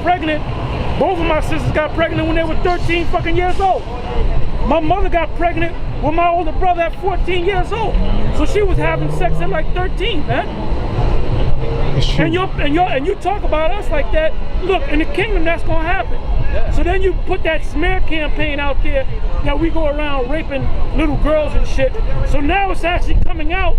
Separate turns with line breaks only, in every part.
pregnant. Both of my sisters got pregnant when they were 13 fucking years old. My mother got pregnant with my older brother at 14 years old. So she was having sex at like 13, man. And you talk about us like that. Look, in the kingdom, that's gonna happen. So then you put that smear campaign out there that we go around raping little girls and shit. So now it's actually coming out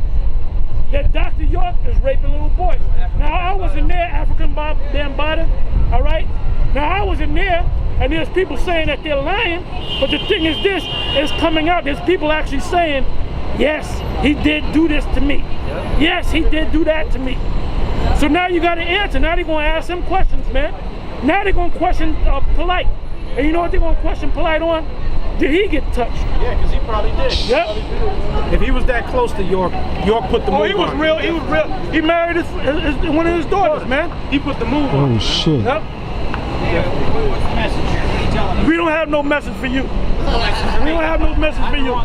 that Dr. York is raping little boys. Now I was in there, African Bambaataa, all right? Now I was in there, and there's people saying that they're lying, but the thing is this, it's coming out, there's people actually saying, yes, he did do this to me. Yes, he did do that to me. So now you got to answer. Now they're going to ask him questions, man. Now they're going to question Polite. And you know what they're going to question Polite on? Did he get touched?
Yeah, because he probably did.
Yep.
If he was that close to York, York put the move on.
He was real. He was real. He married one of his daughters, man. He put the move on.
Oh, shit.
Yep. We don't have no message for you. We don't have no message for you. You're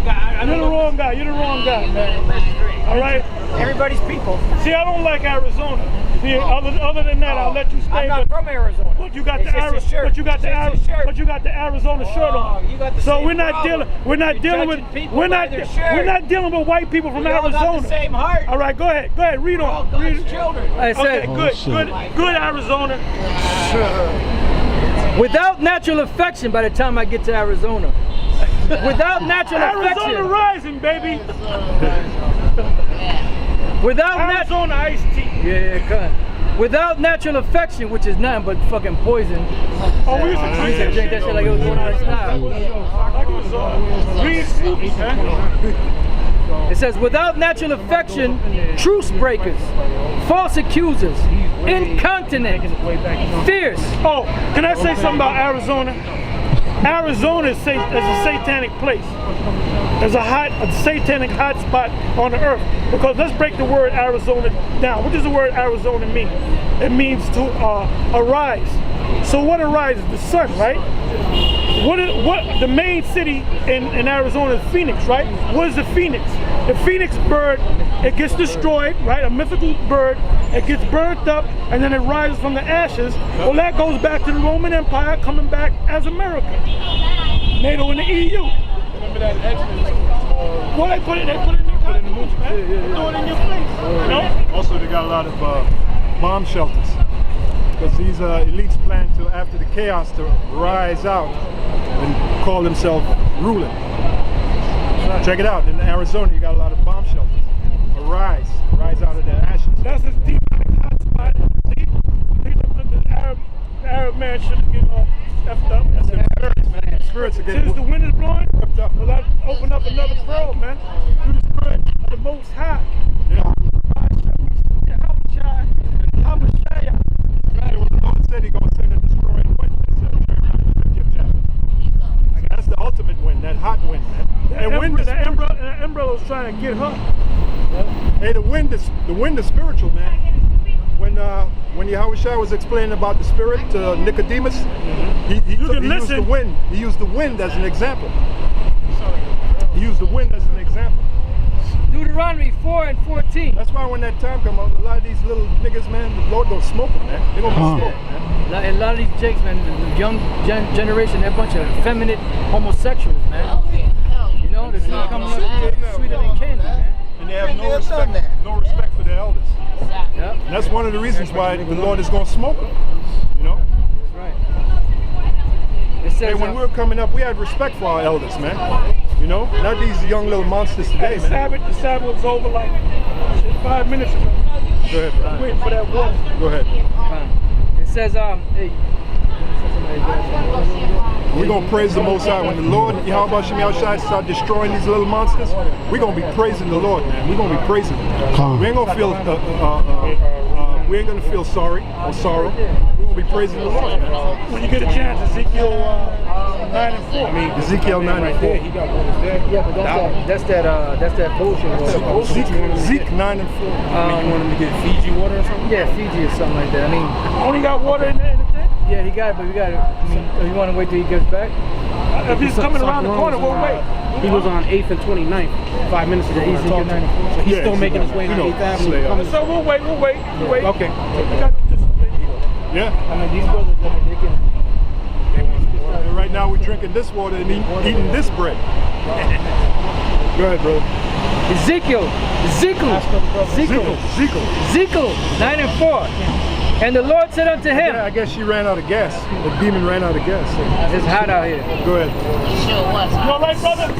the wrong guy. You're the wrong guy, man. All right?
Everybody's people.
See, I don't like Arizona. See, other than that, I'll let you stay.
I'm not from Arizona.
But you got the Arizona shirt on.
You got the
so we're not dealing with white people from Arizona.
Got the same heart.
All right, go ahead, read on. Read
children.
Okay, good Arizona.
Without natural affection by the time I get to Arizona. Without natural affection.
Arizona rising, baby.
Without
Arizona iced tea.
Yeah, come. Without natural affection, which is nothing but fucking poison.
Oh, we used to
drink that shit like it was going out of style.
Like it was green smoothies, man.
It says, without natural affection, truce breakers, false accusers, incontinent, fierce.
Oh, can I say something about Arizona? Arizona is a satanic place. There's a satanic hot spot on the earth. Because let's break the word Arizona down. What does the word Arizona mean? It means to arise. So what arises? The sun, right? What the main city in Arizona is Phoenix, right? What is the Phoenix? The Phoenix bird, it gets destroyed, right? A mythical bird, it gets burnt up, and then it rises from the ashes. Well, that goes back to the Roman Empire coming back as America. NATO and the EU.
Remember that Exodus?
Well, they put it in the movie, man. They throw it in your face, you know?
Also, they got a lot of bomb shelters. Because these elites plan to, after the chaos, to rise out and call themselves ruling. Check it out, in Arizona you got a lot of bomb shelters. Rise out of the ashes.
That's a deep hot spot. See, the Arab man shouldn't get effed up.
That's the spirits, man. Spirits are getting
Since the wind is blowing,
whipped up.
let's open up another pearl, man. Through the spirit of the Most High.
Yeah. Said he gonna send a destroying wind. That's the ultimate wind, that hot wind, man.
That umbrella was trying to get her.
Hey, the wind is spiritual, man. When Yahushua was explaining about the spirit to Nicodemus, he used the wind. He used the wind as an example. He used the wind as an example.
Deuteronomy 4 and 14.
That's why when that time comes out, a lot of these little niggas, man, the Lord gonna smoke them, man. They're gonna be scared, man.
And a lot of these jakes, man, the young generation, they're a bunch of effeminate homosexuals, man. You know, they're still coming up sweeter than candy, man.
And they have no respect for their elders.
Yep.
And that's one of the reasons why the Lord is gonna smoke them. You know?
That's right. It says,
hey, when we were coming up, we had respect for our elders, man. You know, not these young little monsters today, man.
The Sabbath was over like 5 minutes ago.
Go ahead, bro.
Waiting for that water.
Go ahead.
It says, hey.
We're going to praise the Most High. When the Lord, Yahweh Shem Yahushua, start destroying these little monsters, we're going to be praising the Lord, man. We're going to be praising Him. We ain't going to feel, we ain't going to feel sorry or sorrow. We're going to be praising the Lord, man.
When you get a chance, Ezekiel 9 and 4.
I mean, Ezekiel 9 and 4.
He got one there.
Yeah, but that's that bullshit.
Zeke 9 and 4.
You want him to get Fiji water or something?
Yeah, Fiji or something like that. I mean,
only got water in there.
yeah, he got it, but we got it. I mean, you want to wait till he gets back?
If he's coming around the corner, we'll wait.
He was on 8th and 29th 5 minutes ago. So he's still making his way on 8th Avenue.
So we'll wait.
Okay.
We got to participate.
Yeah, Yeah.
I mean, these brothers, I mean, they can.
And right now we're drinking this water and eating this bread. Go ahead, brother.
Ezekiel 9 and 4. And the Lord said unto him,
Yeah, I guess she ran out of gas. The demon ran out of gas. So.
it's hot out here.
Go ahead.
You all right, brother?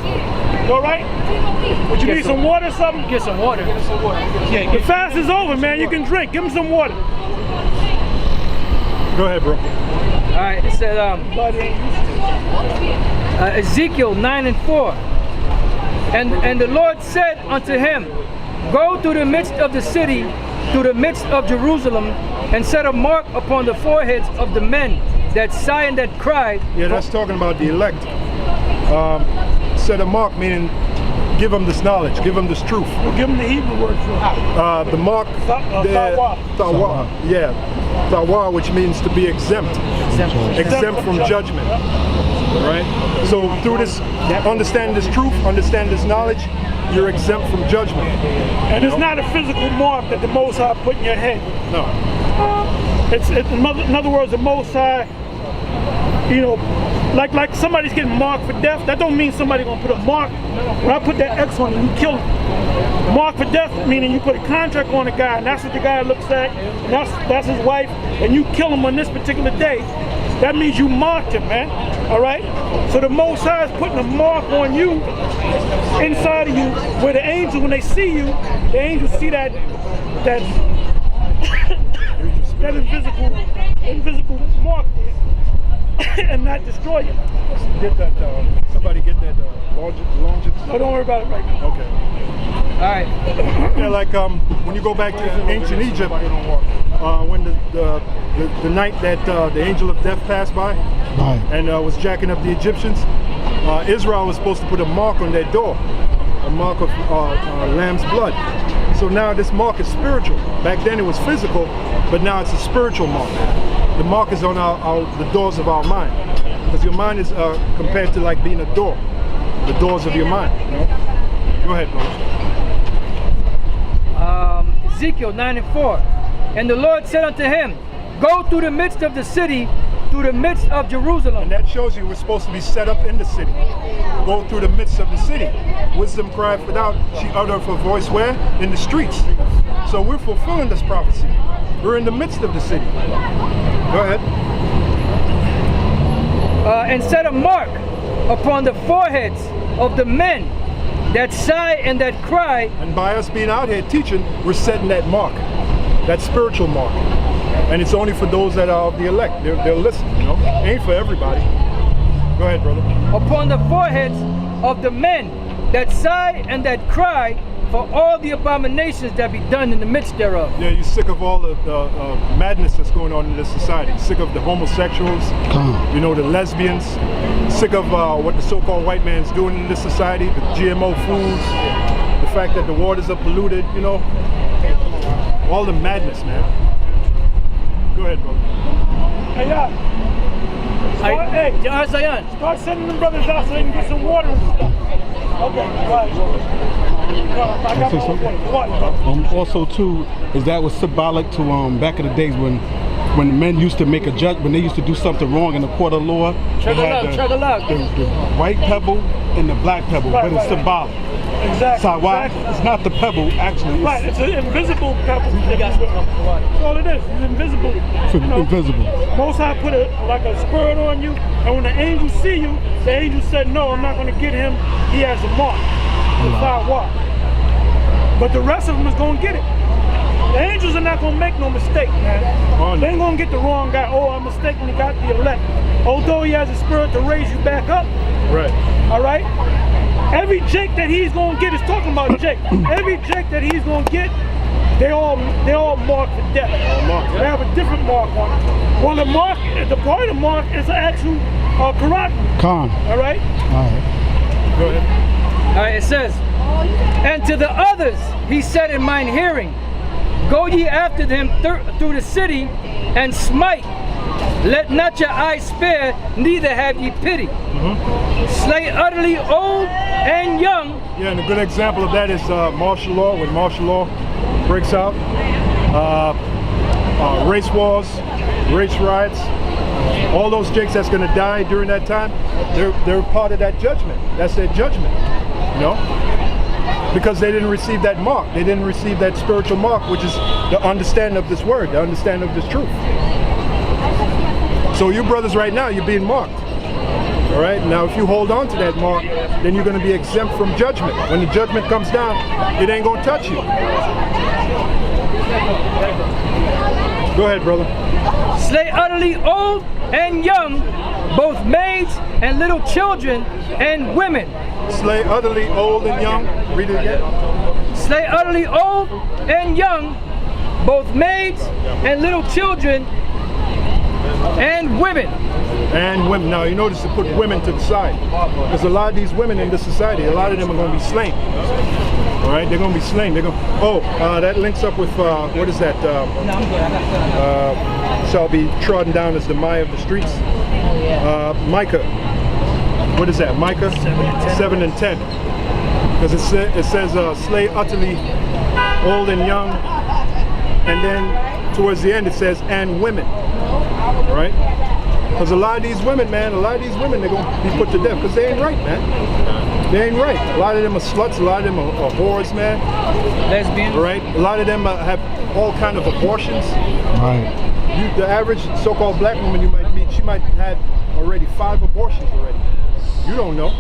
You all right? Would you need some water or something?
Get some water.
The fast is over, man. You can drink. Give him some water.
Go ahead, bro.
All right, it said Ezekiel 9 and 4. And the Lord said unto him, go through the midst of the city, through the midst of Jerusalem, and set a mark upon the foreheads of the men that sigh and that cry.
Yeah, that's talking about the elect. Set a mark, meaning give them this knowledge, give them this truth.
We'll give him the Hebrew word for it.
The mark, tawa, yeah, tawa, which means to be exempt from judgment. Right? So through this, understand this truth, understand this knowledge, you're exempt from judgment.
And it's not a physical mark that the Most High put in your head.
No.
It's in other words, the Most High, you know, like somebody's getting marked for death. That don't mean somebody gonna put a mark. When I put that X on him, you kill him. Mark for death meaning you put a contract on a guy, and that's what the guy looks at, and that's his wife, and you kill him on this particular day. That means you marked him, man. All right? So the Most High is putting a mark on you, inside of you, where the angels, when they see you, the angels see that invisible mark there, and not destroy you.
Get that, somebody get that longitude.
No, don't worry about it right now.
Okay.
All right.
Yeah, like when you go back to ancient Egypt, when the night that the angel of death passed by and was jacking up the Egyptians, Israel was supposed to put a mark on their door, a mark of lamb's blood. So now this mark is spiritual. Back then it was physical, but now it's a spiritual mark. The mark is on the doors of our mind, because your mind is compared to like being a door, the doors of your mind. You know? Go ahead, bro.
Ezekiel 9 and 4. And the Lord said unto him, go through the midst of the city, through the midst of Jerusalem.
And that shows you we're supposed to be set up in the city. Go through the midst of the city. Wisdom cried without, she uttered her voice where? In the streets. So we're fulfilling this prophecy. We're in the midst of the city. Go ahead.
And set a mark upon the foreheads of the men that sigh and that cry.
And by us being out here teaching, we're setting that mark, that spiritual mark. And it's only for those that are of the elect. They'll listen, you know. It ain't for everybody. Go ahead, brother.
Upon the foreheads of the men that sigh and that cry for all the abominations that be done in the midst thereof.
Yeah, you're sick of all the madness that's going on in this society. Sick of the homosexuals, you know, the lesbians. Sick of what the so-called white man's doing in this society, the GMO foods, the fact that the waters are polluted, you know. All the madness, man. Go ahead, brother.
Hey, start sending them brothers out so they can get some water and stuff. Okay, right. I got my water. What?
Also, too, is that was symbolic to back in the days when the men used to make a judgment, when they used to do something wrong in the court of law.
Check it out.
The white pebble and the black pebble, but it's symbolic.
Exactly.
So why? It's not the pebble, actually.
Right, it's an invisible pebble. That's all it is. It's invisible.
It's invisible.
Most High put like a spirit on you, and when the angels see you, the angel said, no, I'm not going to get him. He has a mark. But the rest of them is going to get it. The angels are not going to make no mistake, man. They ain't going to get the wrong guy. Oh, I mistakenly got the elect. Although he has a spirit to raise you back up.
Right.
All right? Every Jake that he's going to get is talking about Jake. Every Jake that he's going to get, they all marked for death. They have a different mark on it. Well, the part of the mark is an actual karate.
Khan.
All right?
All right.
Go ahead.
All right, it says, and to the others he said in mine hearing, go ye after them through the city and smite. Let not your eyes spare, neither have ye pity. Slay utterly old and young.
Yeah, and a good example of that is martial law. When martial law breaks out, race wars, race riots, all those jakes that's going to die during that time, they're part of that judgment. That's their judgment, you know? Because they didn't receive that mark. They didn't receive that spiritual mark, which is the understanding of this word, the understanding of this truth. So you brothers right now, you're being marked. All right, now if you hold on to that mark, then you're going to be exempt from judgment. When the judgment comes down, it ain't going to touch you. Go ahead, brother.
Slay utterly old and young, both maids and little children and women.
Slay utterly old and young. Read it again.
Slay utterly old and young, both maids and little children and women.
And women. Now you notice to put women to the side, because a lot of these women in this society, a lot of them are going to be slain. All right, they're going to be slain. They're going. Oh, that links up with what is that? Shall be trodden down as the Maya of the streets. Micah. What is that? Micah 7 and 10. Because it says slay utterly old and young, and then towards the end it says and women. All right. Because a lot of these women, man, they're going to be put to death because they ain't right, man. They ain't right. A lot of them are sluts, a lot of them are whores, man.
Lesbians.
Right? A lot of them have all kind of abortions.
Right.
The average so-called black woman you might meet, she might have had already 5 abortions already. You don't know.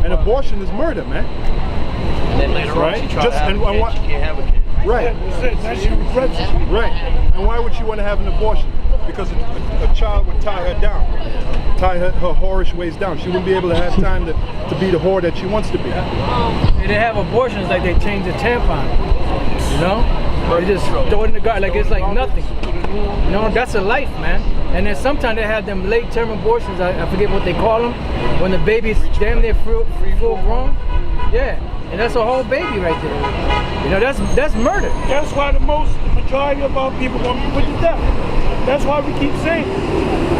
An abortion is murder, man.
And then later
right?
on, she can't have a kid.
Right. Right. And why would she want to have an abortion? Because a child would tie her down, tie her whorish ways down. She wouldn't be able to have time to be the whore that she wants to be.
They have abortions like they change the tampon, you know? They just throw it in the garden like it's like nothing. You know, that's a life, man. And then sometimes they have them late-term abortions, I forget what they call them, when the baby's damn near full grown. Yeah, and that's a whole baby right there. You know, that's murder.
That's why the majority of our people are going to be put to death. That's why we keep saying it.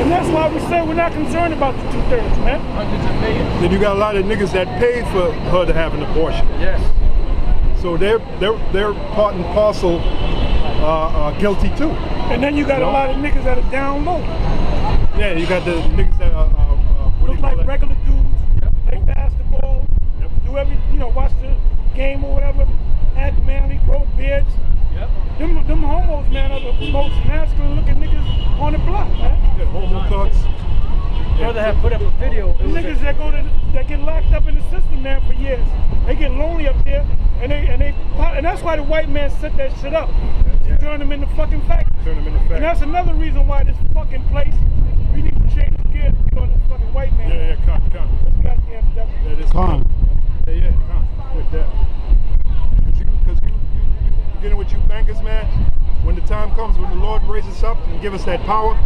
And that's why we say we're not concerned about the 2/3, man.
Hundreds of millions.
Then you got a lot of niggas that paid for her to have an abortion.
Yes.
So they're part and parcel guilty too.
And then you got a lot of niggas that are down low.
Yeah, you got the niggas that are
Look like regular dudes, play basketball, do watch the game or whatever, act manly, grow beards. Yep. Them homos, man, are the most masculine looking niggas on the block, man.
Yeah, homo thugs.
Brother had put up a video.
The niggas that get locked up in the system, man, for years. They get lonely up there, and that's why the white man set that shit up. To turn them into fucking factories. And that's another reason why this fucking place, we need to change the gear to get on this fucking white man.
Yeah, con.
This goddamn devil.
That is
Con.
Yeah, con. With that. Because you getting with you bankers, man, when the time comes, when the Lord raises up and give us that power,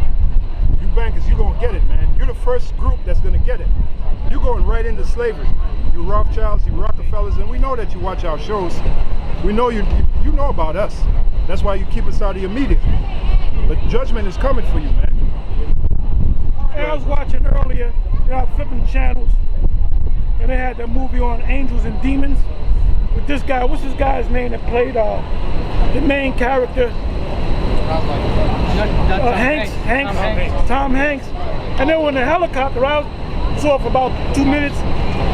you bankers, you're going to get it, man. You're the first group that's going to get it. You're going right into slavery. You Rothschilds, you Rockefellers, and we know that you watch our shows. We know you know about us. That's why you keep us out of your media. But judgment is coming for you, man.
Hey, I was watching earlier, I was flipping channels, and they had that movie on Angels and Demons with this guy. What's this guy's name that played the main character? Tom Hanks. And they were in a helicopter. I saw for about 2 minutes,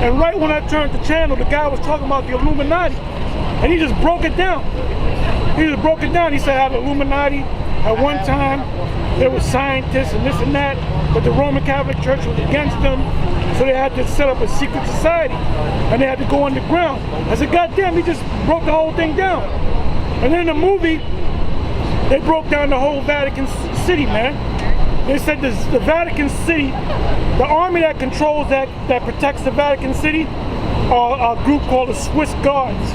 and right when I turned the channel, the guy was talking about the Illuminati, and he just broke it down. He said how the Illuminati, at one time, there were scientists and this and that, but the Roman Catholic Church was against them, so they had to set up a secret society, and they had to go underground. I said, God damn, he just broke the whole thing down. And then in the movie, they broke down the whole Vatican City, man. They said the Vatican City, the army that controls that protects the Vatican City, are a group called the Swiss Guards.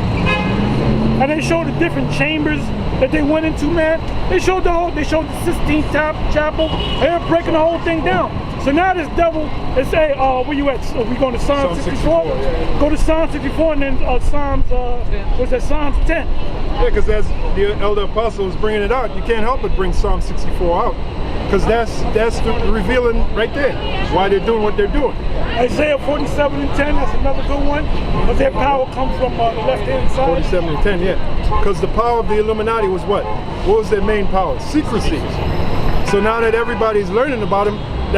And they showed the different chambers that they went into, man. They showed the Sistine Chapel. They were breaking the whole thing down. So now this devil is saying, where you at? So we going to Psalm 64? Yeah. Go to Psalm 64 and then Psalms 10.
Yeah, because as the elder apostle was bringing it out, you can't help but bring Psalm 64 out. Because that's the revealing right there, why they're doing what they're doing.
Isaiah 47 and 10, that's another good one. But their power comes from the left-hand side.
47 and 10, yeah. Because the power of the Illuminati was what? What was their main power? Secrecy. So now that everybody's learning about him,